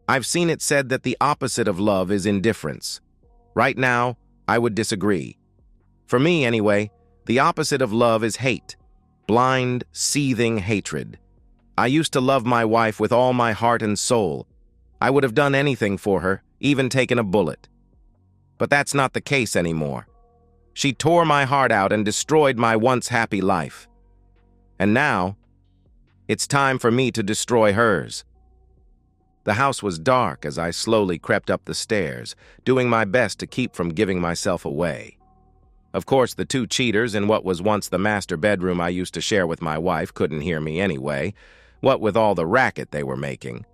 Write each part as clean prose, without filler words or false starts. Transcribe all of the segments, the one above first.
I've seen it said that the opposite of love is indifference. Right now, I would disagree. For me, anyway, the opposite of love is hate. Blind, seething hatred. I used to love my wife with all my heart and soul. I would have done anything for her, even taken a bullet. But that's not the case anymore. She tore my heart out and destroyed my once happy life. And now, it's time for me to destroy hers. The house was dark as I slowly crept up the stairs, doing my best to keep from giving myself away. Of course, the two cheaters in what was once the master bedroom I used to share with my wife couldn't hear me anyway, what with all the racket they were making.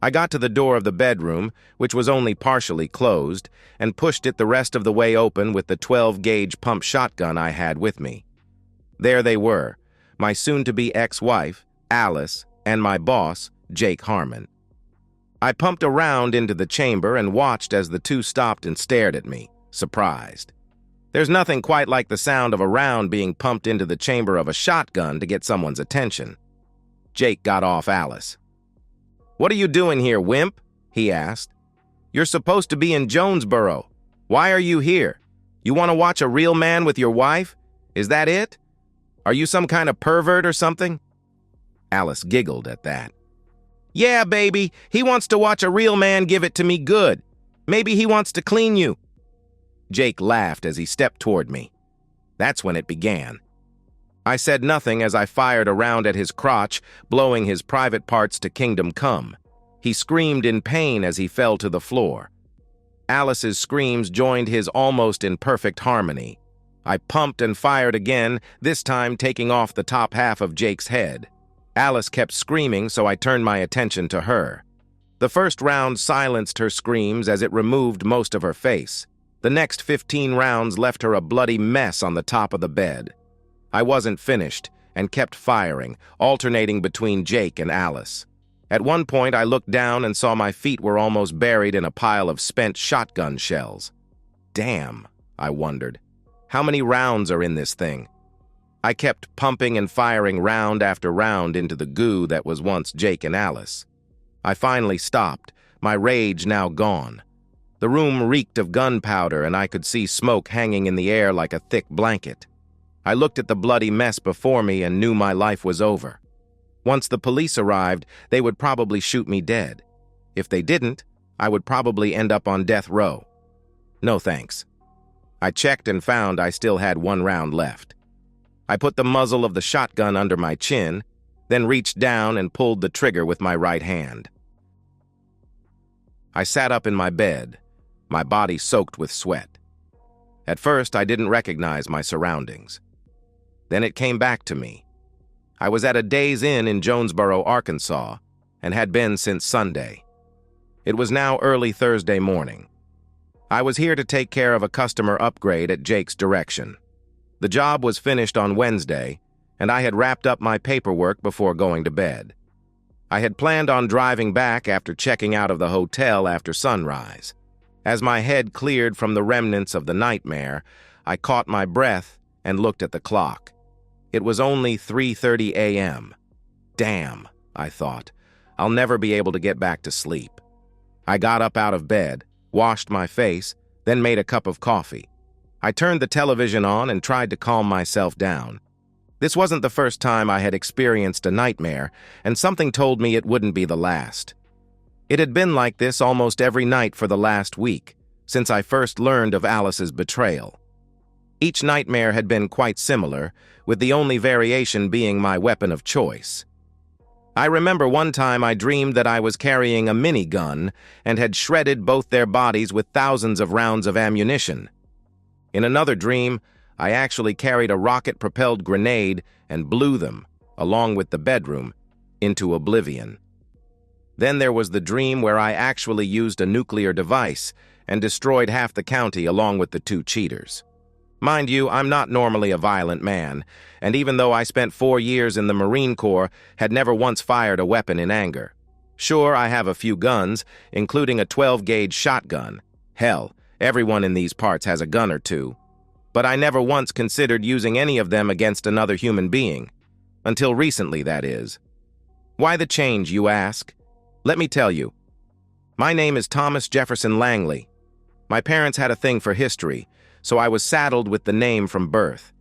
I got to the door of the bedroom, which was only partially closed, and pushed it the rest of the way open with the 12-gauge pump shotgun I had with me. There they were, my soon-to-be ex-wife, Alice, and my boss, Jake Harmon. I pumped around into the chamber and watched as the two stopped and stared at me, surprised. There's nothing quite like the sound of a round being pumped into the chamber of a shotgun to get someone's attention. Jake got off Alice. "What are you doing here, wimp?" he asked. "You're supposed to be in Jonesboro. Why are you here? You want to watch a real man with your wife? Is that it? Are you some kind of pervert or something?" Alice giggled at that. "Yeah, baby, he wants to watch a real man give it to me good. Maybe he wants to clean you." Jake laughed as he stepped toward me. That's when it began. I said nothing as I fired a round at his crotch, blowing his private parts to kingdom come. He screamed in pain as he fell to the floor. Alice's screams joined his almost in perfect harmony. I pumped and fired again, this time taking off the top half of Jake's head. Alice kept screaming, so I turned my attention to her. The first round silenced her screams as it removed most of her face. The next 15 rounds left her a bloody mess on the top of the bed. I wasn't finished and kept firing, alternating between Jake and Alice. At one point, I looked down and saw my feet were almost buried in a pile of spent shotgun shells. Damn, I wondered. How many rounds are in this thing? I kept pumping and firing round after round into the goo that was once Jake and Alice. I finally stopped, my rage now gone. The room reeked of gunpowder and I could see smoke hanging in the air like a thick blanket. I looked at the bloody mess before me and knew my life was over. Once the police arrived, they would probably shoot me dead. If they didn't, I would probably end up on death row. No thanks. I checked and found I still had 1 round left. I put the muzzle of the shotgun under my chin, then reached down and pulled the trigger with my right hand. I sat up in my bed, my body soaked with sweat. At first, I didn't recognize my surroundings. Then it came back to me. I was at a Days Inn in Jonesboro, Arkansas, and had been since Sunday. It was now early Thursday morning. I was here to take care of a customer upgrade at Jake's direction. The job was finished on Wednesday, and I had wrapped up my paperwork before going to bed. I had planned on driving back after checking out of the hotel after sunrise. As my head cleared from the remnants of the nightmare, I caught my breath and looked at the clock. It was only 3:30 a.m. Damn, I thought. I'll never be able to get back to sleep. I got up out of bed, washed my face, then made a cup of coffee. I turned the television on and tried to calm myself down. This wasn't the first time I had experienced a nightmare, and something told me it wouldn't be the last. It had been like this almost every night for the last week, since I first learned of Alice's betrayal. Each nightmare had been quite similar, with the only variation being my weapon of choice. I remember one time I dreamed that I was carrying a minigun and had shredded both their bodies with thousands of rounds of ammunition. In another dream, I actually carried a rocket-propelled grenade and blew them, along with the bedroom, into oblivion. Then there was the dream where I actually used a nuclear device and destroyed half the county along with the two cheaters. Mind you, I'm not normally a violent man, and even though I spent 4 years in the Marine Corps, had never once fired a weapon in anger. Sure, I have a few guns, including a 12-gauge shotgun. Hell, everyone in these parts has a gun or two. But I never once considered using any of them against another human being. Until recently, that is. Why the change, you ask? Let me tell you. My name is Thomas Jefferson Langley. My parents had a thing for history, so I was saddled with the name from birth.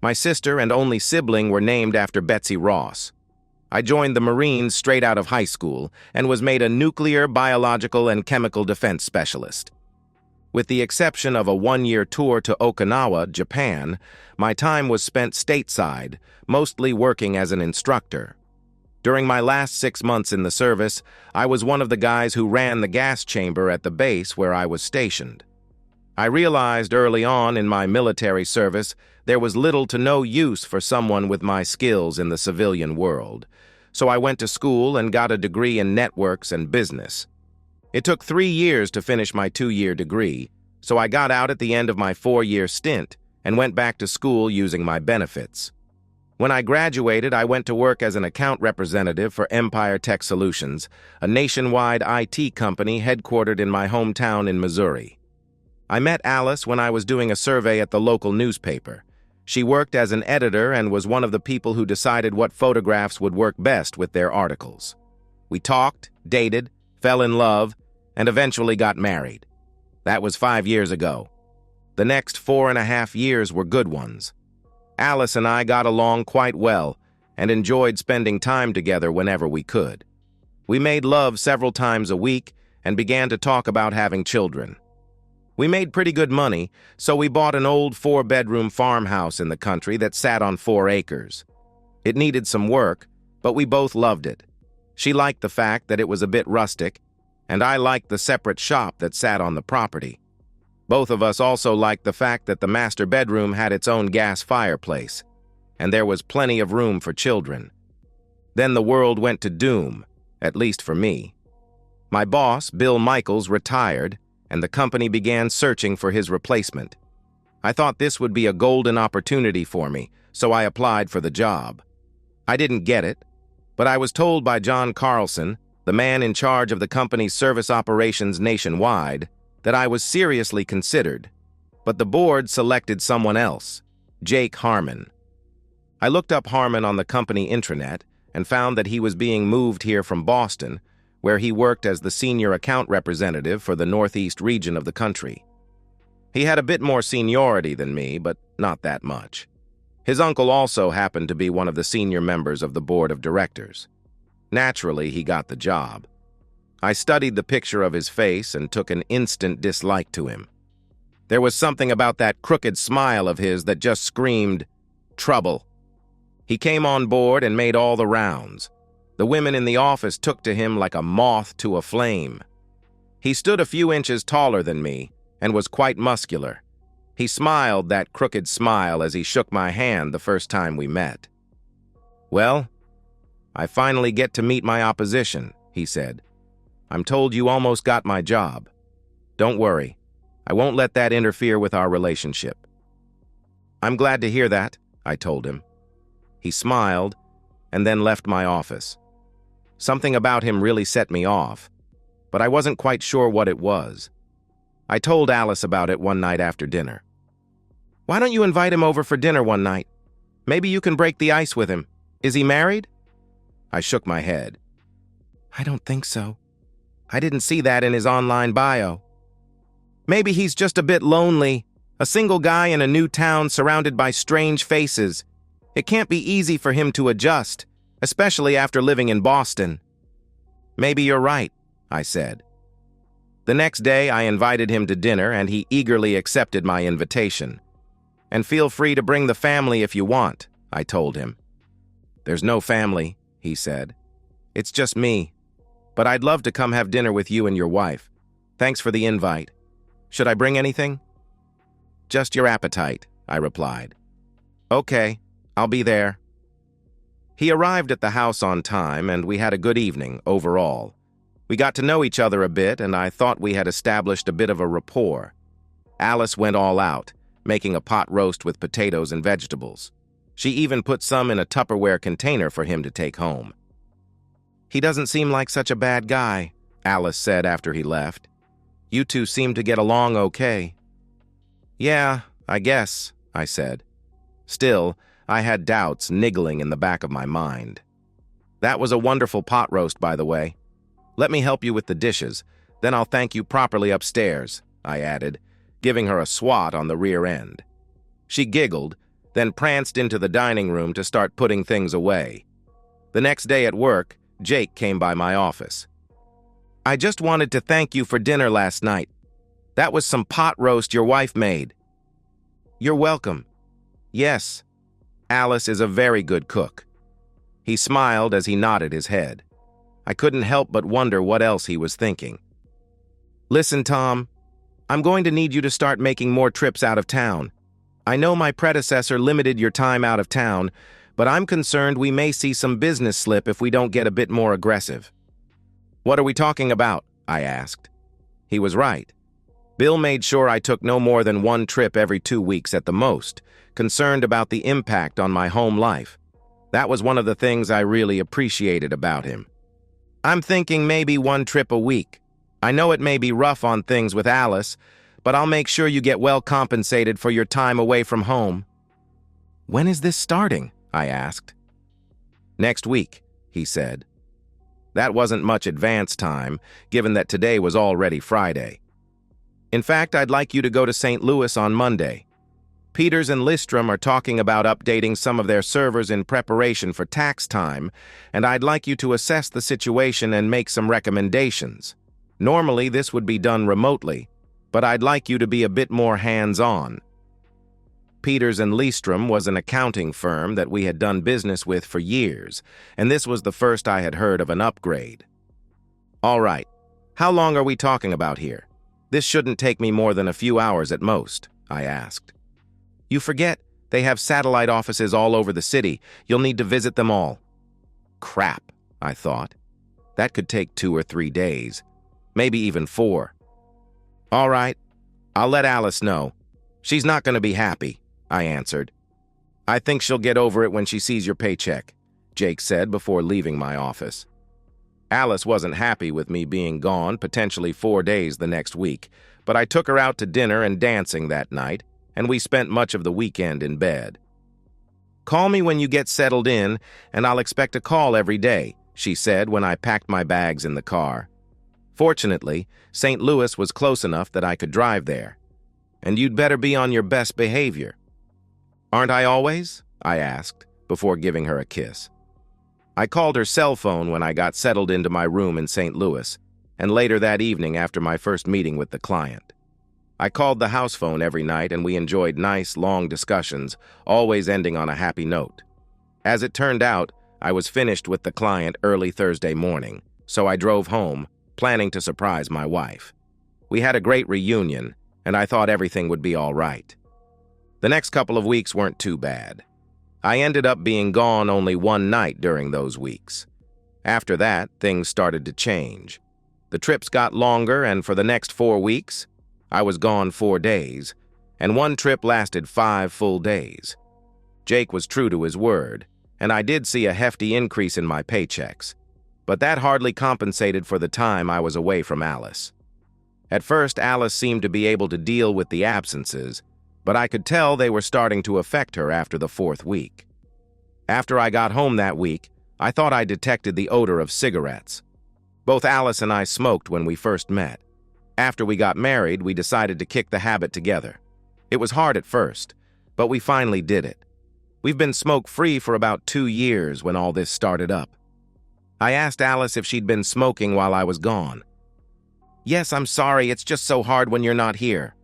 My sister and only sibling were named after Betsy Ross. I joined the Marines straight out of high school and was made a nuclear, biological, and chemical defense specialist. With the exception of a one-year tour to Okinawa, Japan, my time was spent stateside, mostly working as an instructor. During my last 6 months in the service, I was one of the guys who ran the gas chamber at the base where I was stationed. I realized early on in my military service there was little to no use for someone with my skills in the civilian world, so I went to school and got a degree in networks and business. It took 3 years to finish my 2-year degree, so I got out at the end of my 4-year stint and went back to school using my benefits. When I graduated, I went to work as an account representative for Empire Tech Solutions, a nationwide IT company headquartered in my hometown in Missouri. I met Alice when I was doing a survey at the local newspaper. She worked as an editor and was one of the people who decided what photographs would work best with their articles. We talked, dated, fell in love, and eventually got married. That was 5 years ago. The next 4.5 years were good ones. Alice and I got along quite well and enjoyed spending time together whenever we could. We made love several times a week and began to talk about having children. We made pretty good money, so we bought an old 4-bedroom farmhouse in the country that sat on 4 acres. It needed some work, but we both loved it. She liked the fact that it was a bit rustic, and I liked the separate shop that sat on the property. Both of us also liked the fact that the master bedroom had its own gas fireplace, and there was plenty of room for children. Then the world went to doom, at least for me. My boss, Bill Michaels, retired, and the company began searching for his replacement. I thought this would be a golden opportunity for me, so I applied for the job. I didn't get it, but I was told by John Carlson, the man in charge of the company's service operations nationwide, that I was seriously considered, but the board selected someone else, Jake Harmon. I looked up Harmon on the company intranet and found that he was being moved here from Boston, where he worked as the senior account representative for the Northeast region of the country. He had a bit more seniority than me, but not that much. His uncle also happened to be one of the senior members of the board of directors. Naturally, he got the job. I studied the picture of his face and took an instant dislike to him. There was something about that crooked smile of his that just screamed, trouble. He came on board and made all the rounds. The women in the office took to him like a moth to a flame. He stood a few inches taller than me and was quite muscular. He smiled that crooked smile as he shook my hand the first time we met. "Well, I finally get to meet my opposition," he said. "I'm told you almost got my job. Don't worry, I won't let that interfere with our relationship." "I'm glad to hear that," I told him. He smiled and then left my office. Something about him really set me off, but I wasn't quite sure what it was. I told Alice about it one night after dinner. "Why don't you invite him over for dinner one night? Maybe you can break the ice with him. Is he married?" I shook my head. "I don't think so. I didn't see that in his online bio. Maybe he's just a bit lonely, a single guy in a new town surrounded by strange faces. It can't be easy for him to adjust, especially after living in Boston." "Maybe you're right," I said. The next day, I invited him to dinner, and he eagerly accepted my invitation. "And feel free to bring the family if you want," I told him. "There's no family," he said. "It's just me. But I'd love to come have dinner with you and your wife. Thanks for the invite. Should I bring anything?" "Just your appetite," I replied. "Okay, I'll be there." He arrived at the house on time, and we had a good evening overall. We got to know each other a bit, and I thought we had established a bit of a rapport. Alice went all out, making a pot roast with potatoes and vegetables. She even put some in a Tupperware container for him to take home. "He doesn't seem like such a bad guy," Alice said after he left. "You two seem to get along okay." "Yeah, I guess," I said. Still, I had doubts niggling in the back of my mind. "That was a wonderful pot roast, by the way. Let me help you with the dishes. Then I'll thank you properly upstairs," I added, giving her a swat on the rear end. She giggled, then pranced into the dining room to start putting things away. The next day at work, Jake came by my office. "I just wanted to thank you for dinner last night. That was some pot roast your wife made." "You're welcome. Yes, Alice is a very good cook." He smiled as he nodded his head. I couldn't help but wonder what else he was thinking. "Listen, Tom, I'm going to need you to start making more trips out of town. I know my predecessor limited your time out of town, but I'm concerned we may see some business slip if we don't get a bit more aggressive." "What are we talking about?" I asked. He was right. Bill made sure I took no more than one trip every 2 weeks at the most, concerned about the impact on my home life. That was one of the things I really appreciated about him. "I'm thinking maybe 1 trip a week. I know it may be rough on things with Alice, but I'll make sure you get well compensated for your time away from home." "When is this starting?" I asked. "Next week," he said. That wasn't much advance time, given that today was already Friday. "In fact, I'd like you to go to St. Louis on Monday. Peters and Listrom are talking about updating some of their servers in preparation for tax time, and I'd like you to assess the situation and make some recommendations. Normally, this would be done remotely, but I'd like you to be a bit more hands-on." Peters and Listrom was an accounting firm that we had done business with for years, and this was the first I had heard of an upgrade. "All right, how long are we talking about here? This shouldn't take me more than a few hours at most," I asked. "You forget, they have satellite offices all over the city. You'll need to visit them all." Crap, I thought. That could take 2 or 3 days, maybe even 4. "All right, I'll let Alice know. She's not going to be happy," I answered. "I think she'll get over it when she sees your paycheck," Jake said before leaving my office. Alice wasn't happy with me being gone potentially 4 days the next week, but I took her out to dinner and dancing that night, and we spent much of the weekend in bed. "Call me when you get settled in, and I'll expect a call every day," she said when I packed my bags in the car. Fortunately, St. Louis was close enough that I could drive there. "And you'd better be on your best behavior." "Aren't I always?" I asked, before giving her a kiss. I called her cell phone when I got settled into my room in St. Louis, and later that evening after my first meeting with the client. I called the house phone every night, and we enjoyed nice, long discussions, always ending on a happy note. As it turned out, I was finished with the client early Thursday morning, so I drove home, planning to surprise my wife. We had a great reunion, and I thought everything would be all right. The next couple of weeks weren't too bad. I ended up being gone only 1 night during those weeks. After that, things started to change. The trips got longer, and for the next 4 weeks, I was gone 4 days, and 1 trip lasted 5 full days. Jake was true to his word, and I did see a hefty increase in my paychecks, but that hardly compensated for the time I was away from Alice. At first, Alice seemed to be able to deal with the absences, but I could tell they were starting to affect her after the 4th week. After I got home that week, I thought I detected the odor of cigarettes. Both Alice and I smoked when we first met. After we got married, we decided to kick the habit together. It was hard at first, but we finally did it. We've been smoke-free for about 2 years when all this started up. I asked Alice if she'd been smoking while I was gone. "Yes, I'm sorry, it's just so hard when you're not here."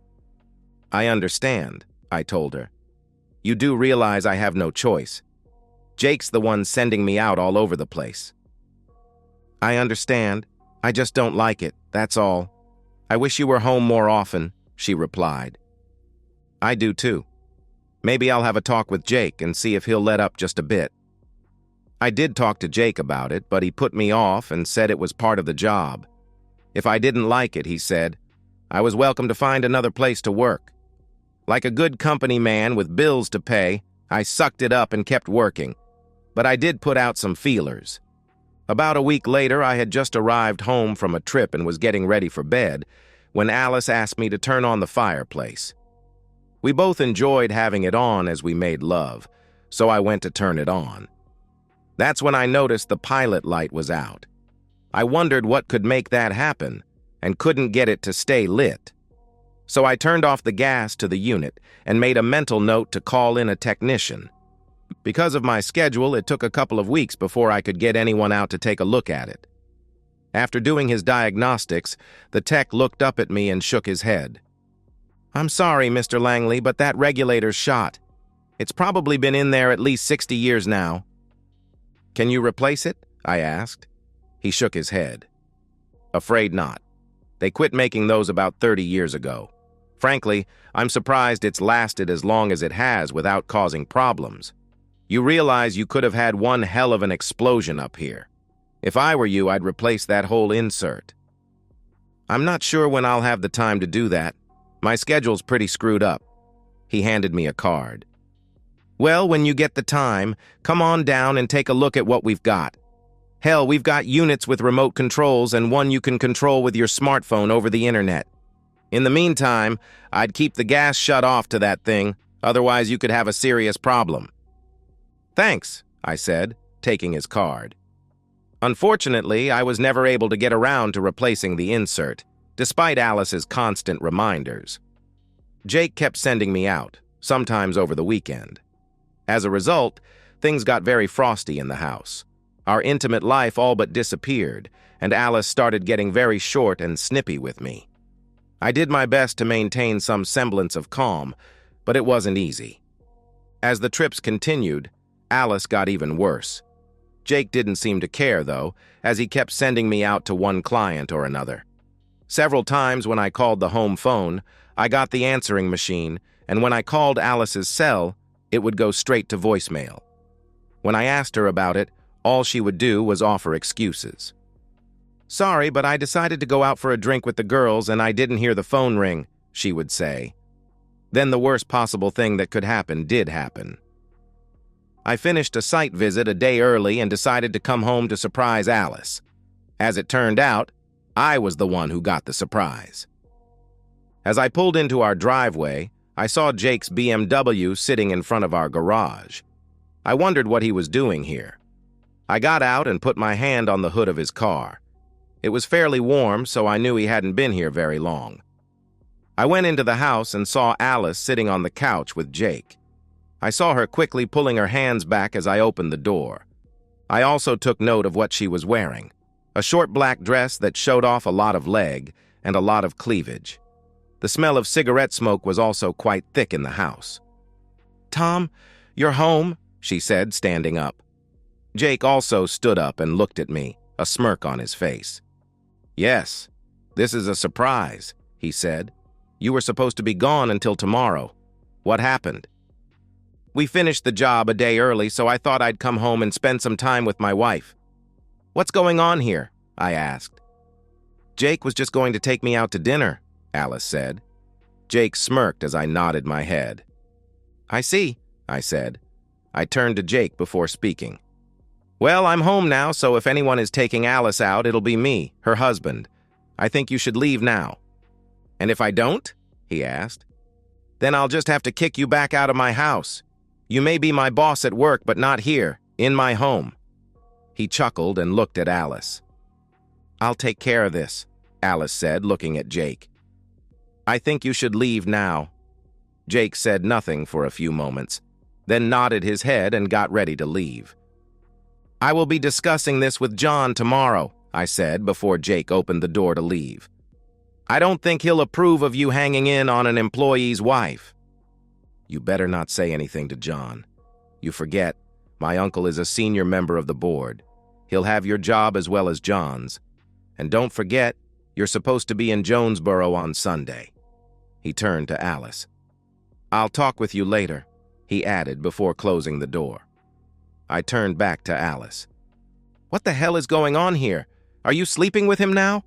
"I understand," I told her. "You do realize I have no choice. Jake's the one sending me out all over the place." "I understand. I just don't like it, that's all. I wish you were home more often," she replied. "I do too. Maybe I'll have a talk with Jake and see if he'll let up just a bit." I did talk to Jake about it, but he put me off and said it was part of the job. If I didn't like it, he said, I was welcome to find another place to work. Like a good company man with bills to pay, I sucked it up and kept working. But I did put out some feelers. About a week later, I had just arrived home from a trip and was getting ready for bed when Alice asked me to turn on the fireplace. We both enjoyed having it on as we made love, so I went to turn it on. That's when I noticed the pilot light was out. I wondered what could make that happen, and couldn't get it to stay lit. So I turned off the gas to the unit and made a mental note to call in a technician. Because of my schedule, it took a couple of weeks before I could get anyone out to take a look at it. After doing his diagnostics, the tech looked up at me and shook his head. "I'm sorry, Mr. Langley, but that regulator's shot. It's probably been in there at least 60 years now." "Can you replace it?" I asked. He shook his head. "Afraid not. They quit making those about 30 years ago. Frankly, I'm surprised it's lasted as long as it has without causing problems. You realize you could have had one hell of an explosion up here. If I were you, I'd replace that whole insert." "I'm not sure when I'll have the time to do that. My schedule's pretty screwed up." He handed me a card. "Well, when you get the time, come on down and take a look at what we've got. Hell, we've got units with remote controls and one you can control with your smartphone over the internet. In the meantime, I'd keep the gas shut off to that thing, otherwise you could have a serious problem." "Thanks," I said, taking his card. Unfortunately, I was never able to get around to replacing the insert, despite Alice's constant reminders. Jake kept sending me out, sometimes over the weekend. As a result, things got very frosty in the house. Our intimate life all but disappeared, and Alice started getting very short and snippy with me. I did my best to maintain some semblance of calm, but it wasn't easy. As the trips continued, Alice got even worse. Jake didn't seem to care, though, as he kept sending me out to one client or another. Several times when I called the home phone, I got the answering machine, and when I called Alice's cell, it would go straight to voicemail. When I asked her about it, all she would do was offer excuses. "Sorry, but I decided to go out for a drink with the girls and I didn't hear the phone ring," she would say. Then the worst possible thing that could happen did happen. I finished a site visit a day early and decided to come home to surprise Alice. As it turned out, I was the one who got the surprise. As I pulled into our driveway, I saw Jake's BMW sitting in front of our garage. I wondered what he was doing here. I got out and put my hand on the hood of his car. It was fairly warm, so I knew he hadn't been here very long. I went into the house and saw Alice sitting on the couch with Jake. I saw her quickly pulling her hands back as I opened the door. I also took note of what she was wearing, a short black dress that showed off a lot of leg and a lot of cleavage. The smell of cigarette smoke was also quite thick in the house. "Tom, you're home," she said, standing up. Jake also stood up and looked at me, a smirk on his face. "Yes, this is a surprise," he said. "You were supposed to be gone until tomorrow. What happened?" "We finished the job a day early, so I thought I'd come home and spend some time with my wife." "What's going on here?" I asked. "Jake was just going to take me out to dinner," Alice said. Jake smirked as I nodded my head. "I see," I said. I turned to Jake before speaking. "Well, I'm home now, so if anyone is taking Alice out, it'll be me, her husband. I think you should leave now." "And if I don't?" he asked. "Then I'll just have to kick you back out of my house. You may be my boss at work, but not here, in my home." He chuckled and looked at Alice. "I'll take care of this," Alice said, looking at Jake. "I think you should leave now." Jake said nothing for a few moments, then nodded his head and got ready to leave. "I will be discussing this with John tomorrow," I said before Jake opened the door to leave. "I don't think he'll approve of you hanging in on an employee's wife." "You better not say anything to John. You forget, my uncle is a senior member of the board. He'll have your job as well as John's. And don't forget, you're supposed to be in Jonesboro on Sunday." He turned to Alice. "I'll talk with you later," he added before closing the door. I turned back to Alice. "What the hell is going on here? Are you sleeping with him now?"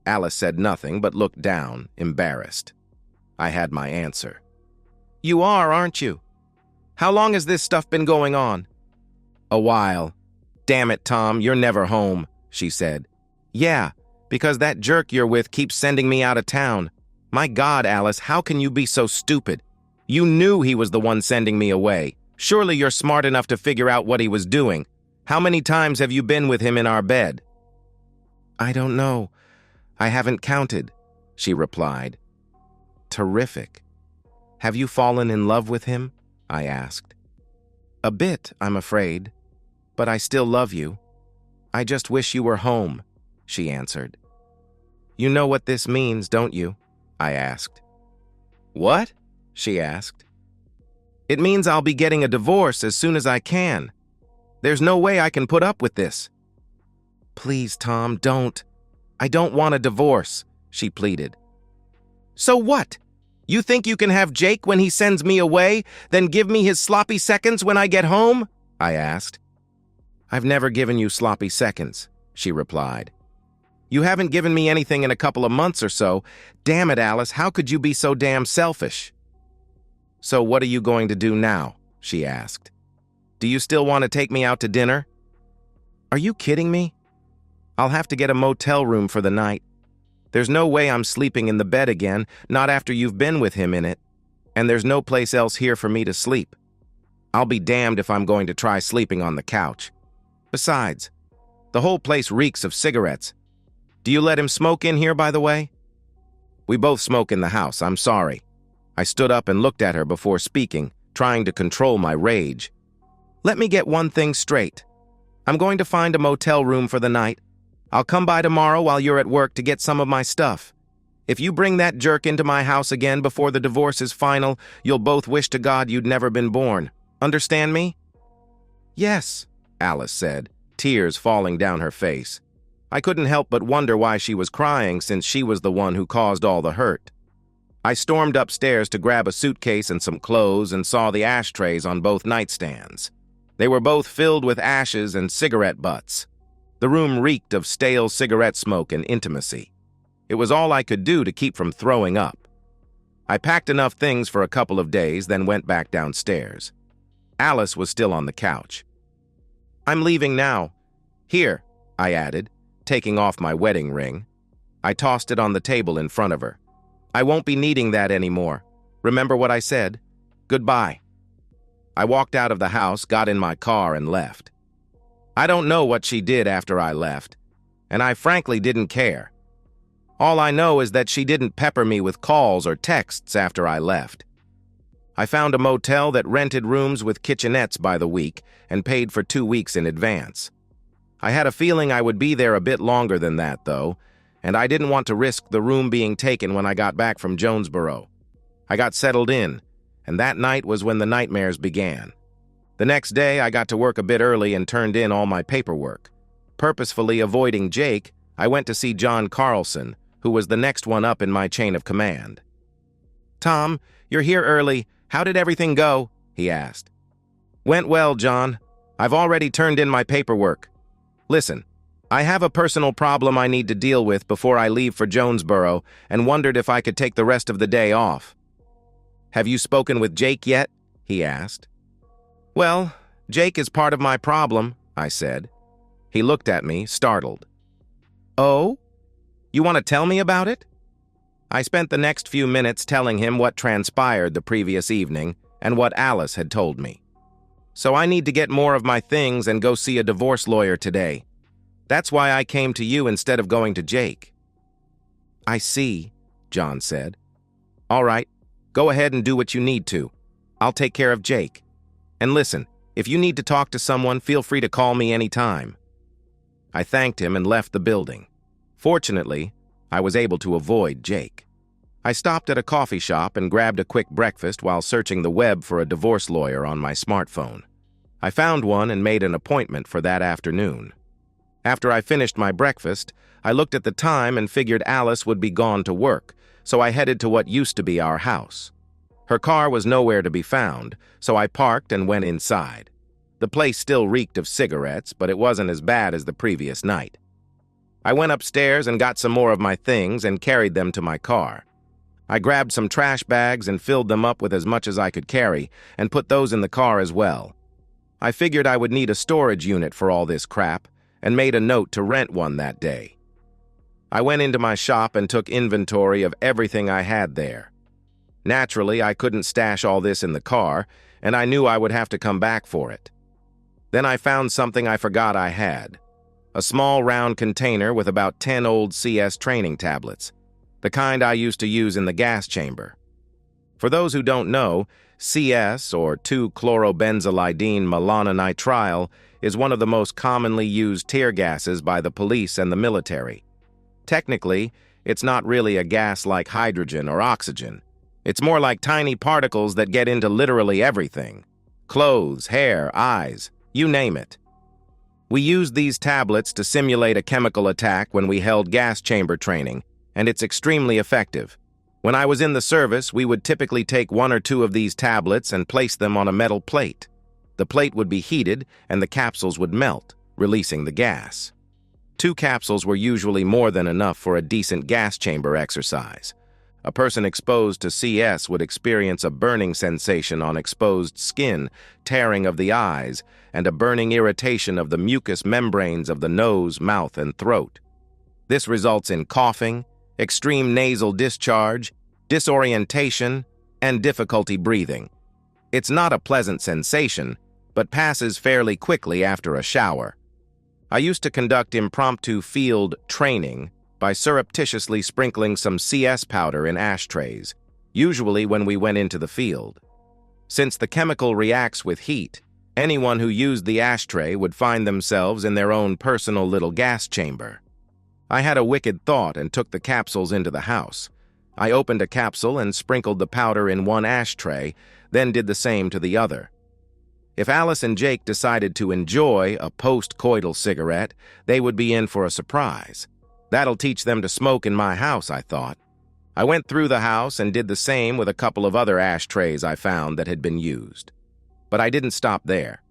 Alice said nothing but looked down, embarrassed. I had my answer. "You are, aren't you? How long has this stuff been going on?" "A while." "Damn it, Tom, you're never home," she said. "Yeah, because that jerk you're with keeps sending me out of town. My God, Alice, how can you be so stupid? You knew he was the one sending me away. Surely you're smart enough to figure out what he was doing. How many times have you been with him in our bed?" "I don't know. I haven't counted, she replied. Terrific. Have you fallen in love with him? I asked. A bit, I'm afraid, but I still love you. I just wish you were home, she answered. You know what this means, don't you? I asked. What? She asked. It means I'll be getting a divorce as soon as I can. There's no way I can put up with this. Please, Tom, don't. I don't want a divorce, she pleaded. So what? You think you can have Jake when he sends me away, then give me his sloppy seconds when I get home? I asked. I've never given you sloppy seconds, she replied. You haven't given me anything in a couple of months or so. Damn it, Alice, how could you be so damn selfish? So what are you going to do now? She asked. Do you still want to take me out to dinner? Are you kidding me? I'll have to get a motel room for the night. There's no way I'm sleeping in the bed again, not after you've been with him in it. And there's no place else here for me to sleep. I'll be damned if I'm going to try sleeping on the couch. Besides, the whole place reeks of cigarettes. Do you let him smoke in here, by the way? We both smoke in the house, I'm sorry. I stood up and looked at her before speaking, trying to control my rage. Let me get one thing straight. I'm going to find a motel room for the night. I'll come by tomorrow while you're at work to get some of my stuff. If you bring that jerk into my house again before the divorce is final, you'll both wish to God you'd never been born. Understand me? Yes, Alice said, tears falling down her face. I couldn't help but wonder why she was crying since she was the one who caused all the hurt. I stormed upstairs to grab a suitcase and some clothes and saw the ashtrays on both nightstands. They were both filled with ashes and cigarette butts. The room reeked of stale cigarette smoke and intimacy. It was all I could do to keep from throwing up. I packed enough things for a couple of days, then went back downstairs. Alice was still on the couch. I'm leaving now. Here, I added, taking off my wedding ring. I tossed it on the table in front of her. I won't be needing that anymore. Remember what I said? Goodbye. I walked out of the house, got in my car, and left. I don't know what she did after I left, and I frankly didn't care. All I know is that she didn't pepper me with calls or texts after I left. I found a motel that rented rooms with kitchenettes by the week and paid for 2 weeks in advance. I had a feeling I would be there a bit longer than that, though, and I didn't want to risk the room being taken when I got back from Jonesboro. I got settled in, and that night was when the nightmares began. The next day, I got to work a bit early and turned in all my paperwork. Purposefully avoiding Jake, I went to see John Carlson, who was the next one up in my chain of command. Tom, you're here early. How did everything go? He asked. Went well, John. I've already turned in my paperwork. Listen, I have a personal problem I need to deal with before I leave for Jonesboro and wondered if I could take the rest of the day off. Have you spoken with Jake yet? He asked. Well, Jake is part of my problem, I said. He looked at me, startled. Oh? You want to tell me about it? I spent the next few minutes telling him what transpired the previous evening and what Alice had told me. So I need to get more of my things and go see a divorce lawyer today. That's why I came to you instead of going to Jake. I see, John said. All right, go ahead and do what you need to. I'll take care of Jake. And listen, if you need to talk to someone, feel free to call me anytime. I thanked him and left the building. Fortunately, I was able to avoid Jake. I stopped at a coffee shop and grabbed a quick breakfast while searching the web for a divorce lawyer on my smartphone. I found one and made an appointment for that afternoon. After I finished my breakfast, I looked at the time and figured Alice would be gone to work, so I headed to what used to be our house. Her car was nowhere to be found, so I parked and went inside. The place still reeked of cigarettes, but it wasn't as bad as the previous night. I went upstairs and got some more of my things and carried them to my car. I grabbed some trash bags and filled them up with as much as I could carry and put those in the car as well. I figured I would need a storage unit for all this crap and made a note to rent one that day. I went into my shop and took inventory of everything I had there. Naturally, I couldn't stash all this in the car, and I knew I would have to come back for it. Then I found something I forgot I had. a small round container with about 10 old CS training tablets, the kind I used to use in the gas chamber. For those who don't know, CS, or 2-chlorobenzylidine melanonitrile, is one of the most commonly used tear gases by the police and the military. Technically, it's not really a gas like hydrogen or oxygen. It's more like tiny particles that get into literally everything. Clothes, hair, eyes, you name it. We used these tablets to simulate a chemical attack when we held gas chamber training, and it's extremely effective. When I was in the service, we would typically take 1 or 2 of these tablets and place them on a metal plate. The plate would be heated, and the capsules would melt, releasing the gas. 2 capsules were usually more than enough for a decent gas chamber exercise. A person exposed to CS would experience a burning sensation on exposed skin, tearing of the eyes, and a burning irritation of the mucous membranes of the nose, mouth, and throat. This results in coughing, extreme nasal discharge, disorientation, and difficulty breathing. It's not a pleasant sensation, but passes fairly quickly after a shower. I used to conduct impromptu field training by surreptitiously sprinkling some CS powder in ashtrays, usually when we went into the field. Since the chemical reacts with heat, anyone who used the ashtray would find themselves in their own personal little gas chamber. I had a wicked thought and took the capsules into the house. I opened a capsule and sprinkled the powder in one ashtray, then did the same to the other. If Alice and Jake decided to enjoy a post-coital cigarette, they would be in for a surprise. That'll teach them to smoke in my house, I thought. I went through the house and did the same with a couple of other ashtrays I found that had been used. But I didn't stop there.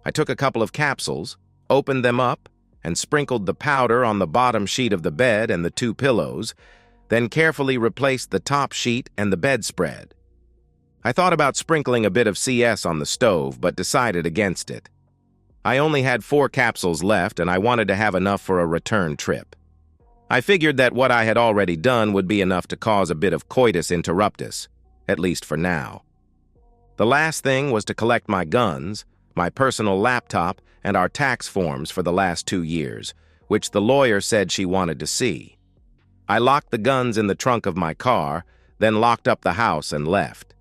I took a couple of capsules, opened them up, and sprinkled the powder on the bottom sheet of the bed and the 2 pillows, then carefully replaced the top sheet and the bedspread. I thought about sprinkling a bit of CS on the stove, but decided against it. I only had 4 capsules left, and I wanted to have enough for a return trip. I figured that what I had already done would be enough to cause a bit of coitus interruptus, at least for now. The last thing was to collect my guns, my personal laptop, and our tax forms for the last 2 years, which the lawyer said she wanted to see. I locked the guns in the trunk of my car, then locked up the house and left.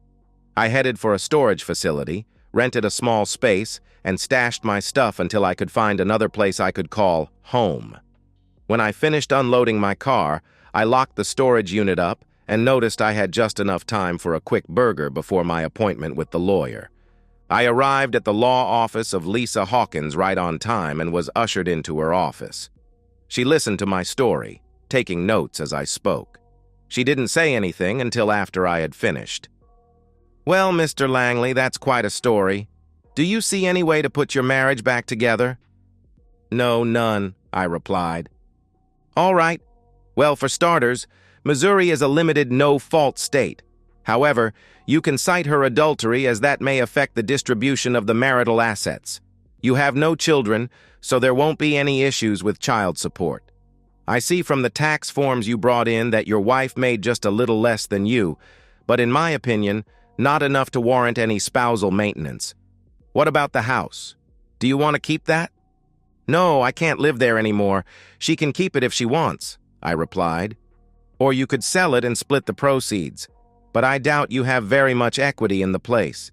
I headed for a storage facility, rented a small space, and stashed my stuff until I could find another place I could call home. When I finished unloading my car, I locked the storage unit up and noticed I had just enough time for a quick burger before my appointment with the lawyer. I arrived at the law office of Lisa Hawkins right on time and was ushered into her office. She listened to my story, taking notes as I spoke. She didn't say anything until after I had finished. "Well, Mr. Langley, that's quite a story. Do you see any way to put your marriage back together?" "No, none," I replied. "All right. Well, for starters, Missouri is a limited no-fault state. However, you can cite her adultery as that may affect the distribution of the marital assets. You have no children, so there won't be any issues with child support. I see from the tax forms you brought in that your wife made just a little less than you, but in my opinion, not enough to warrant any spousal maintenance. What about the house? Do you want to keep that?" "No, I can't live there anymore. She can keep it if she wants," I replied. "Or you could sell it and split the proceeds. But I doubt you have very much equity in the place.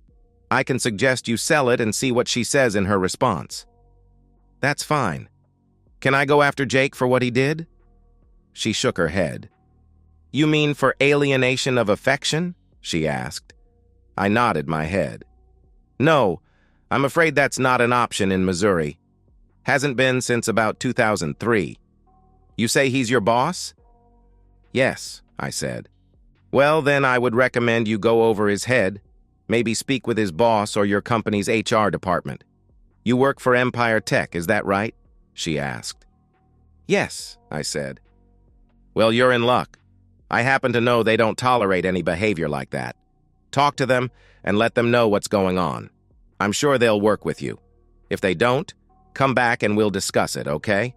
I can suggest you sell it and see what she says in her response." "That's fine. Can I go after Jake for what he did?" She shook her head. "You mean for alienation of affection?" she asked. I nodded my head. "No, I'm afraid that's not an option in Missouri. Hasn't been since about 2003. You say he's your boss?" "Yes," I said. "Well, then I would recommend you go over his head, maybe speak with his boss or your company's HR department. You work for Empire Tech, is that right?" she asked. "Yes," I said. "Well, you're in luck. I happen to know they don't tolerate any behavior like that. Talk to them and let them know what's going on. I'm sure they'll work with you. If they don't, come back and we'll discuss it, okay?"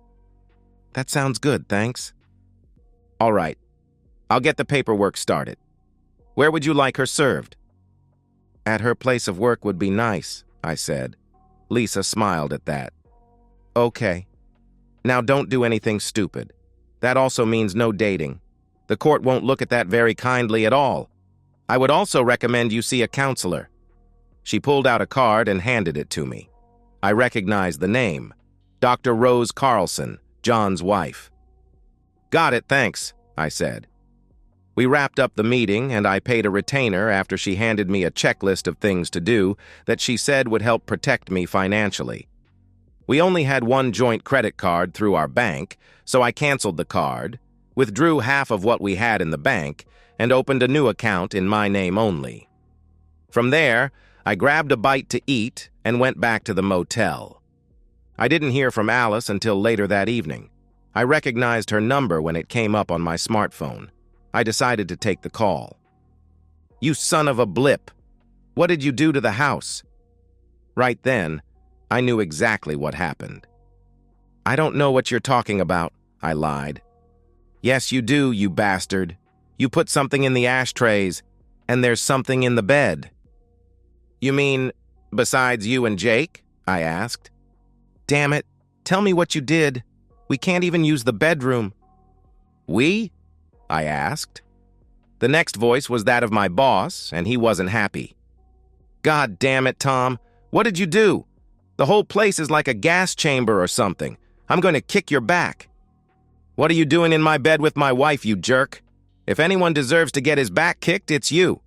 "That sounds good, thanks." "All right. I'll get the paperwork started. Where would you like her served?" "At her place of work would be nice," I said. Lisa smiled at that. "Okay. Now don't do anything stupid. That also means no dating. The court won't look at that very kindly at all. I would also recommend you see a counselor." She pulled out a card and handed it to me. I recognized the name. Dr. Rose Carlson, John's wife. "Got it, thanks," I said. We wrapped up the meeting, and I paid a retainer after she handed me a checklist of things to do that she said would help protect me financially. We only had one joint credit card through our bank, so I canceled the card, withdrew half of what we had in the bank, and opened a new account in my name only. From there, I grabbed a bite to eat and went back to the motel. I didn't hear from Alice until later that evening. I recognized her number when it came up on my smartphone. I decided to take the call. "You son of a blip! What did you do to the house?" Right then, I knew exactly what happened. "I don't know what you're talking about," I lied. "Yes, you do, you bastard. You put something in the ashtrays, and there's something in the bed." "You mean, besides you and Jake?" I asked. "Damn it, tell me what you did. We can't even use the bedroom." "We?" I asked. The next voice was that of my boss, and he wasn't happy. "God damn it, Tom. What did you do? The whole place is like a gas chamber or something. I'm going to kick your back." "What are you doing in my bed with my wife, you jerk? If anyone deserves to get his back kicked, it's you."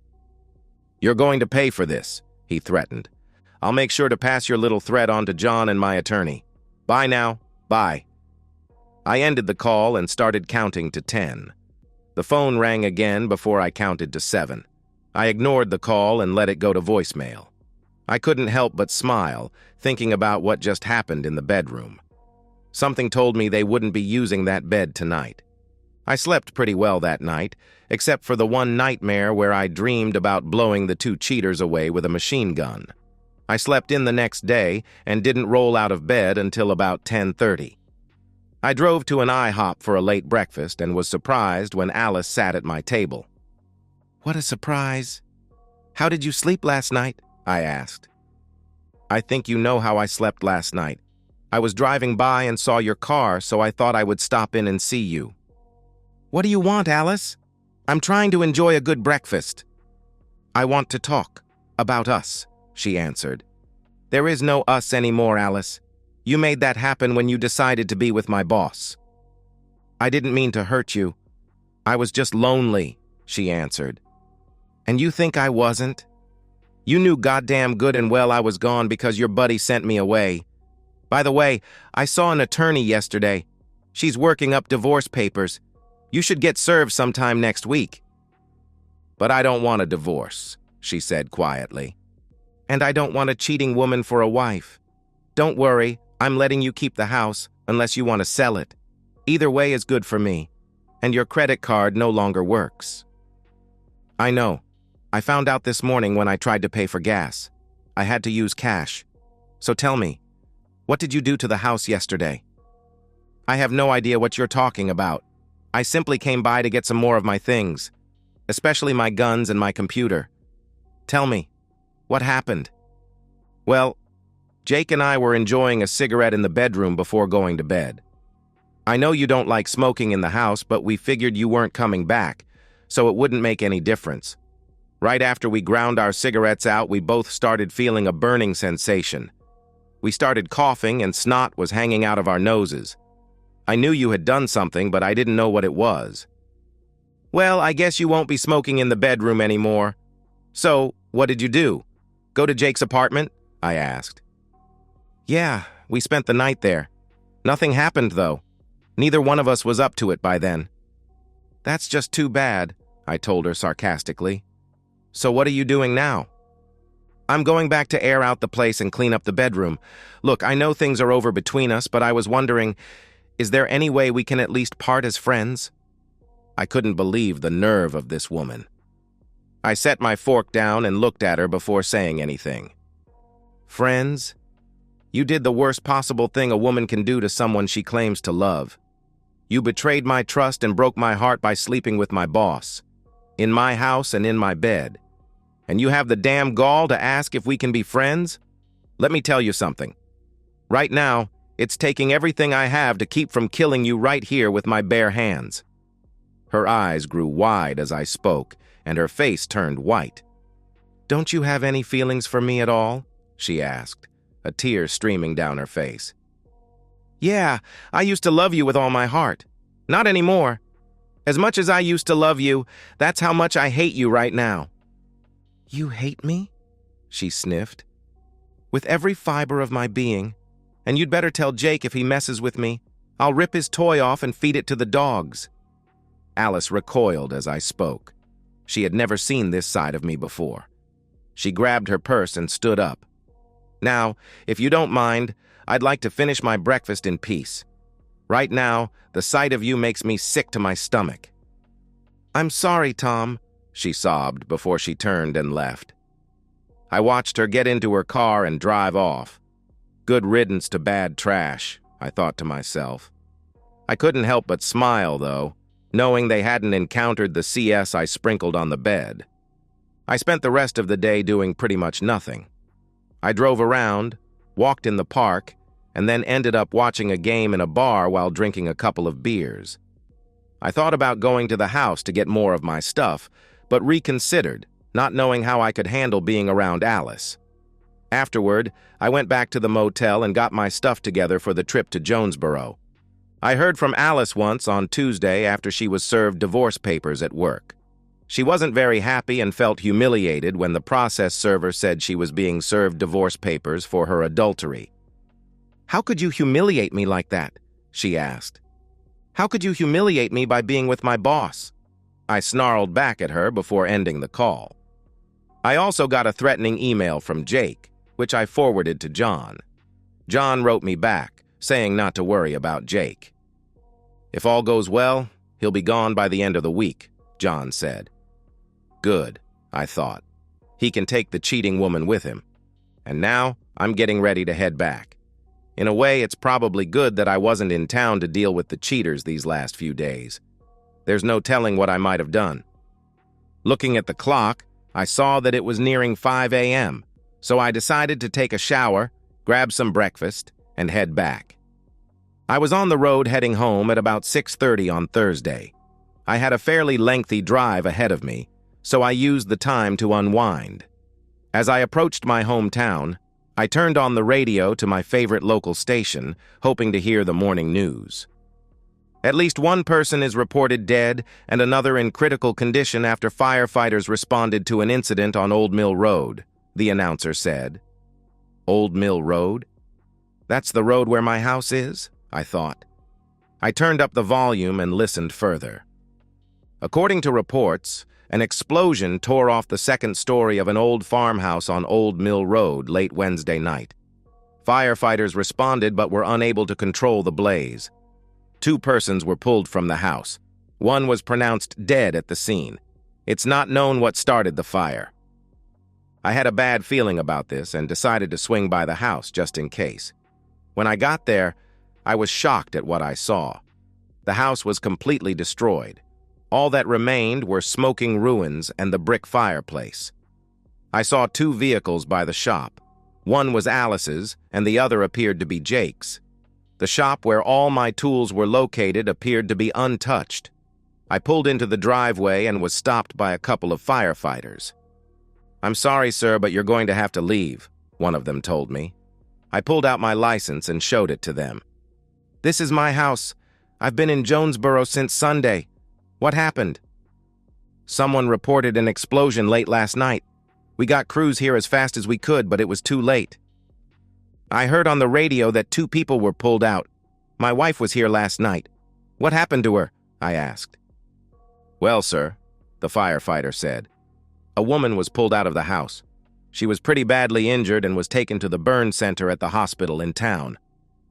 "You're going to pay for this," he threatened. "I'll make sure to pass your little threat on to John and my attorney. Bye now. Bye." I ended the call and started counting to 10. The phone rang again before I counted to 7. I ignored the call and let it go to voicemail. I couldn't help but smile, thinking about what just happened in the bedroom. Something told me they wouldn't be using that bed tonight. I slept pretty well that night, except for the one nightmare where I dreamed about blowing the 2 cheaters away with a machine gun. I slept in the next day and didn't roll out of bed until about 10:30. I drove to an IHOP for a late breakfast and was surprised when Alice sat at my table. "What a surprise. How did you sleep last night?" I asked. "I think you know how I slept last night. I was driving by and saw your car, so I thought I would stop in and see you." "What do you want, Alice?" "I'm trying to enjoy a good breakfast." "I want to talk about us," she answered. "There is no us anymore, Alice. You made that happen when you decided to be with my boss." "I didn't mean to hurt you. I was just lonely," she answered. "And you think I wasn't? You knew goddamn good and well I was gone because your buddy sent me away. By the way, I saw an attorney yesterday. She's working up divorce papers. You should get served sometime next week." "But I don't want a divorce," she said quietly. "And I don't want a cheating woman for a wife. Don't worry, I'm letting you keep the house unless you want to sell it. Either way is good for me, and your credit card no longer works." "I know. I found out this morning when I tried to pay for gas. I had to use cash. So tell me, what did you do to the house yesterday?" "I have no idea what you're talking about. I simply came by to get some more of my things, especially my guns and my computer. Tell me, what happened?" "Well, Jake and I were enjoying a cigarette in the bedroom before going to bed. I know you don't like smoking in the house, but we figured you weren't coming back, so it wouldn't make any difference. Right after we ground our cigarettes out, we both started feeling a burning sensation. We started coughing and snot was hanging out of our noses. I knew you had done something, but I didn't know what it was." "Well, I guess you won't be smoking in the bedroom anymore. So, what did you do? Go to Jake's apartment?" I asked. "Yeah, we spent the night there. Nothing happened, though. Neither one of us was up to it by then." "That's just too bad," I told her sarcastically. "So what are you doing now?" "I'm going back to air out the place and clean up the bedroom. Look, I know things are over between us, but I was wondering, is there any way we can at least part as friends?" I couldn't believe the nerve of this woman. I set my fork down and looked at her before saying anything. "Friends? You did the worst possible thing a woman can do to someone she claims to love. You betrayed my trust and broke my heart by sleeping with my boss, in my house and in my bed. And you have the damn gall to ask if we can be friends? Let me tell you something. Right now, It's taking everything I have to keep from killing you right here with my bare hands." Her eyes grew wide as I spoke, and her face turned white. "Don't you have any feelings for me at all?" she asked, a tear streaming down her face. "Yeah, I used to love you with all my heart. Not anymore. As much as I used to love you, that's how much I hate you right now." "You hate me?" she sniffed. "With every fiber of my being. And you'd better tell Jake if he messes with me. I'll rip his toy off and feed it to the dogs." Alice recoiled as I spoke. She had never seen this side of me before. She grabbed her purse and stood up. "Now, if you don't mind, I'd like to finish my breakfast in peace. Right now, the sight of you makes me sick to my stomach." "I'm sorry, Tom," she sobbed before she turned and left. I watched her get into her car and drive off. Good riddance to bad trash, I thought to myself. I couldn't help but smile, though, knowing they hadn't encountered the CS I sprinkled on the bed. I spent the rest of the day doing pretty much nothing. I drove around, walked in the park, and then ended up watching a game in a bar while drinking a couple of beers. I thought about going to the house to get more of my stuff, but reconsidered, not knowing how I could handle being around Alice. Afterward, I went back to the motel and got my stuff together for the trip to Jonesboro. I heard from Alice once on Tuesday after she was served divorce papers at work. She wasn't very happy and felt humiliated when the process server said she was being served divorce papers for her adultery. "How could you humiliate me like that?" she asked. "How could you humiliate me by being with my boss?" I snarled back at her before ending the call. I also got a threatening email from Jake, which I forwarded to John. John wrote me back, saying not to worry about Jake. "If all goes well, he'll be gone by the end of the week," John said. Good, I thought. He can take the cheating woman with him. And now, I'm getting ready to head back. In a way, it's probably good that I wasn't in town to deal with the cheaters these last few days. There's no telling what I might have done. Looking at the clock, I saw that it was nearing 5 a.m., so I decided to take a shower, grab some breakfast, and head back. I was on the road heading home at about 6:30 on Thursday. I had a fairly lengthy drive ahead of me, so I used the time to unwind. As I approached my hometown, I turned on the radio to my favorite local station, hoping to hear the morning news. At least one person is reported dead and another in critical condition after firefighters responded to an incident on Old Mill Road, the announcer said. Old Mill Road? That's the road where my house is, I thought. I turned up the volume and listened further. According to reports, an explosion tore off the second story of an old farmhouse on Old Mill Road late Wednesday night. Firefighters responded but were unable to control the blaze. 2 persons were pulled from the house. One was pronounced dead at the scene. It's not known what started the fire. I had a bad feeling about this and decided to swing by the house just in case. When I got there, I was shocked at what I saw. The house was completely destroyed. All that remained were smoking ruins and the brick fireplace. I saw 2 vehicles by the shop. One was Alice's, and the other appeared to be Jake's. The shop where all my tools were located appeared to be untouched. I pulled into the driveway and was stopped by a couple of firefighters. "I'm sorry, sir, but you're going to have to leave," one of them told me. I pulled out my license and showed it to them. "This is my house. I've been in Jonesboro since Sunday. What happened?" "Someone reported an explosion late last night. We got crews here as fast as we could, but it was too late. I heard on the radio that 2 people were pulled out. My wife was here last night. What happened to her?" I asked. "Well, sir," the firefighter said, "a woman was pulled out of the house. She was pretty badly injured and was taken to the burn center at the hospital in town.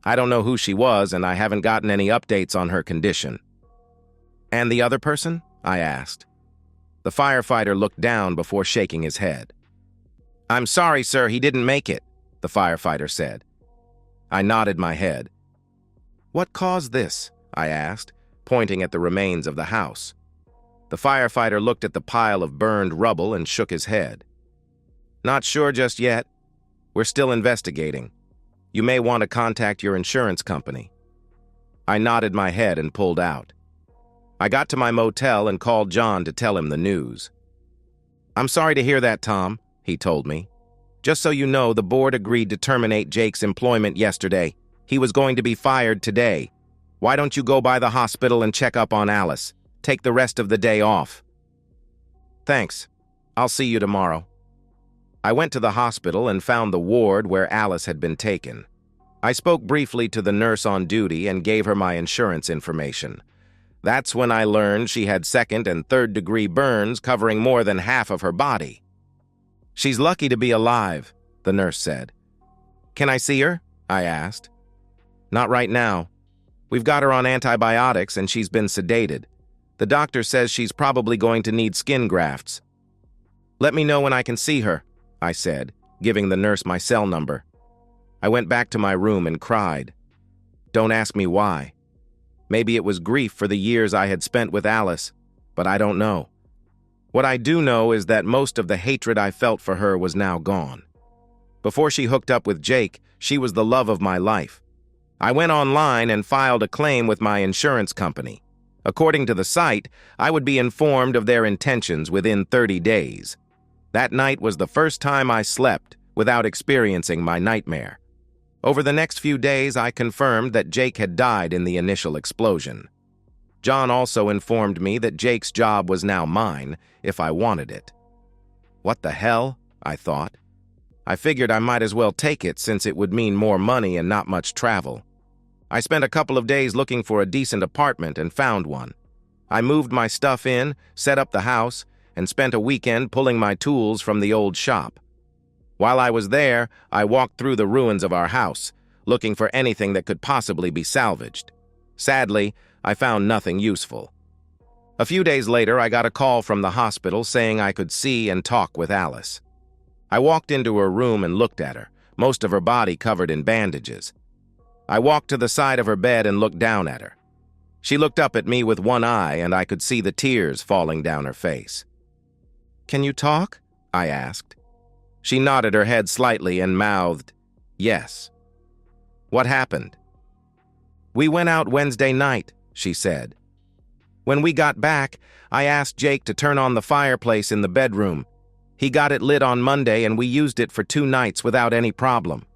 I don't know who she was, and I haven't gotten any updates on her condition." "And the other person?" I asked. The firefighter looked down before shaking his head. "I'm sorry, sir, he didn't make it," the firefighter said. I nodded my head. "What caused this?" I asked, pointing at the remains of the house. The firefighter looked at the pile of burned rubble and shook his head. "Not sure just yet. We're still investigating. You may want to contact your insurance company." I nodded my head and pulled out. I got to my motel and called John to tell him the news. "I'm sorry to hear that, Tom," he told me. "Just so you know, the board agreed to terminate Jake's employment yesterday. He was going to be fired today. Why don't you go by the hospital and check up on Alice? Take the rest of the day off." "Thanks. I'll see you tomorrow." I went to the hospital and found the ward where Alice had been taken. I spoke briefly to the nurse on duty and gave her my insurance information. That's when I learned she had second and third-degree burns covering more than half of her body. "She's lucky to be alive," the nurse said. "Can I see her?" I asked. "Not right now. We've got her on antibiotics and she's been sedated. The doctor says she's probably going to need skin grafts." "Let me know when I can see her," I said, giving the nurse my cell number. I went back to my room and cried. Don't ask me why. Maybe it was grief for the years I had spent with Alice, but I don't know. What I do know is that most of the hatred I felt for her was now gone. Before she hooked up with Jake, she was the love of my life. I went online and filed a claim with my insurance company. According to the site, I would be informed of their intentions within 30 days. That night was the first time I slept without experiencing my nightmare. Over the next few days, I confirmed that Jake had died in the initial explosion. John also informed me that Jake's job was now mine, if I wanted it. What the hell? I thought. I figured I might as well take it since it would mean more money and not much travel. I spent a couple of days looking for a decent apartment and found one. I moved my stuff in, set up the house, and spent a weekend pulling my tools from the old shop. While I was there, I walked through the ruins of our house, looking for anything that could possibly be salvaged. Sadly, I found nothing useful. A few days later, I got a call from the hospital saying I could see and talk with Alice. I walked into her room and looked at her, most of her body covered in bandages. I walked to the side of her bed and looked down at her. She looked up at me with one eye, and I could see the tears falling down her face. "Can you talk?" I asked. She nodded her head slightly and mouthed, "Yes." "What happened?" "We went out Wednesday night," she said. "When we got back, I asked Jake to turn on the fireplace in the bedroom. He got it lit on Monday and we used it for 2 nights without any problem."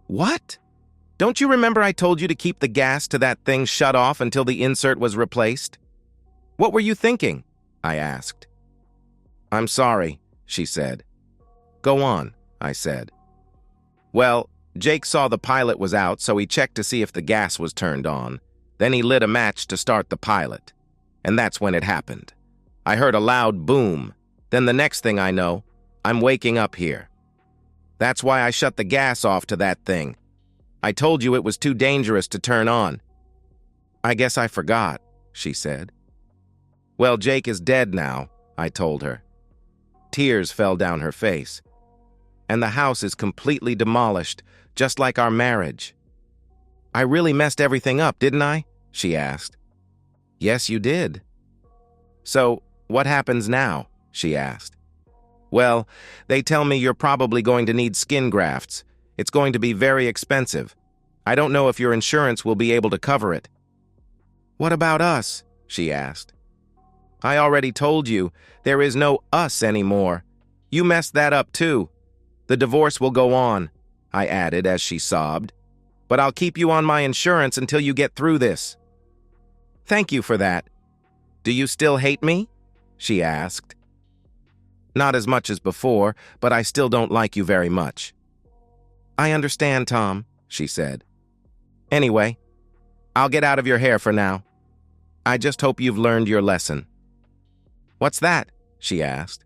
"What? Don't you remember I told you to keep the gas to that thing shut off until the insert was replaced? What were you thinking?" I asked. "I'm sorry," she said. "Go on," I said. "Well, Jake saw the pilot was out, so he checked to see if the gas was turned on. Then he lit a match to start the pilot. And that's when it happened. I heard a loud boom. Then the next thing I know, I'm waking up here. That's why I shut the gas off to that thing. I told you it was too dangerous to turn on." "I guess I forgot," she said. "Well, Jake is dead now," I told her. Tears fell down her face. "And the house is completely demolished, just like our marriage." "I really messed everything up, didn't I?" she asked. "Yes, you did." "So, what happens now?" she asked. "Well, they tell me you're probably going to need skin grafts. It's going to be very expensive. I don't know if your insurance will be able to cover it." "What about us?" she asked. "I already told you, there is no us anymore. You messed that up too. The divorce will go on," I added as she sobbed. "But I'll keep you on my insurance until you get through this." "Thank you for that. Do you still hate me?" she asked. "Not as much as before, but I still don't like you very much." "I understand, Tom," she said. "Anyway, I'll get out of your hair for now. I just hope you've learned your lesson." "What's that?" she asked.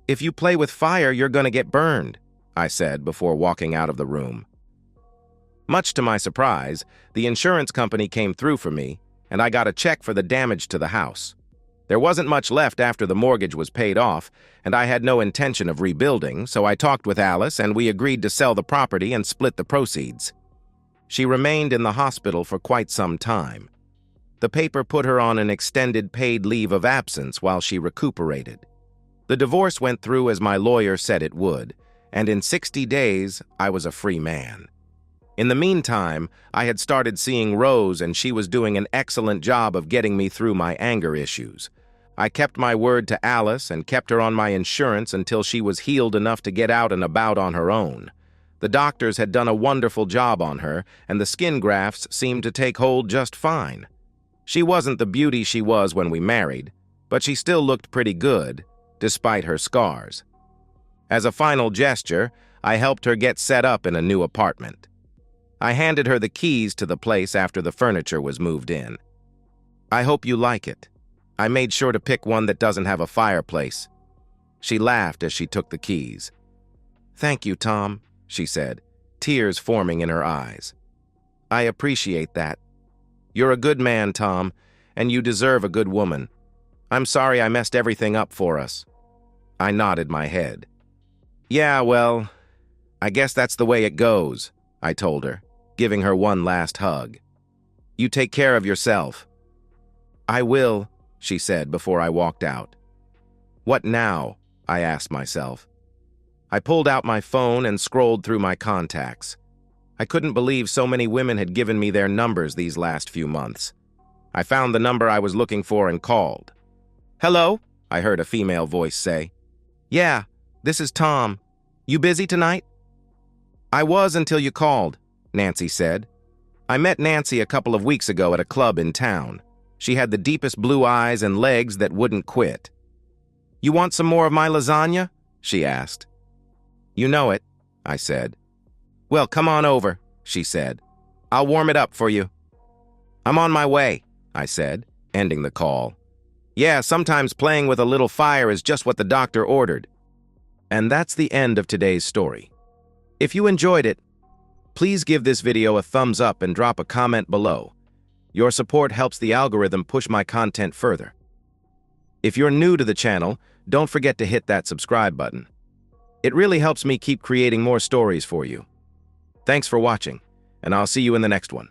"If you play with fire, you're going to get burned," I said before walking out of the room. Much to my surprise, the insurance company came through for me, and I got a check for the damage to the house. There wasn't much left after the mortgage was paid off, and I had no intention of rebuilding, so I talked with Alice and we agreed to sell the property and split the proceeds. She remained in the hospital for quite some time. The paper put her on an extended paid leave of absence while she recuperated. The divorce went through as my lawyer said it would, and in 60 days, I was a free man. In the meantime, I had started seeing Rose, and she was doing an excellent job of getting me through my anger issues. I kept my word to Alice and kept her on my insurance until she was healed enough to get out and about on her own. The doctors had done a wonderful job on her, and the skin grafts seemed to take hold just fine. She wasn't the beauty she was when we married, but she still looked pretty good, despite her scars. As a final gesture, I helped her get set up in a new apartment. I handed her the keys to the place after the furniture was moved in. "I hope you like it. I made sure to pick one that doesn't have a fireplace." She laughed as she took the keys. "Thank you, Tom," she said, tears forming in her eyes. "I appreciate that. You're a good man, Tom, and you deserve a good woman. I'm sorry I messed everything up for us." I nodded my head. "Yeah, well, I guess that's the way it goes," I told her, giving her one last hug. "You take care of yourself." "I will," she said before I walked out. What now? I asked myself. I pulled out my phone and scrolled through my contacts. I couldn't believe so many women had given me their numbers these last few months. I found the number I was looking for and called. "Hello?" I heard a female voice say. "Yeah, this is Tom. You busy tonight?" "I was until you called," Nancy said. "I met Nancy a couple of weeks ago at a club in town. She had the deepest blue eyes and legs that wouldn't quit." "You want some more of my lasagna?" she asked. "You know it," I said. "Well, come on over," she said. "I'll warm it up for you." "I'm on my way," I said, ending the call. "Yeah, sometimes playing with a little fire is just what the doctor ordered." And that's the end of today's story. If you enjoyed it, please give this video a thumbs up and drop a comment below. Your support helps the algorithm push my content further. If you're new to the channel, don't forget to hit that subscribe button. It really helps me keep creating more stories for you. Thanks for watching, and I'll see you in the next one.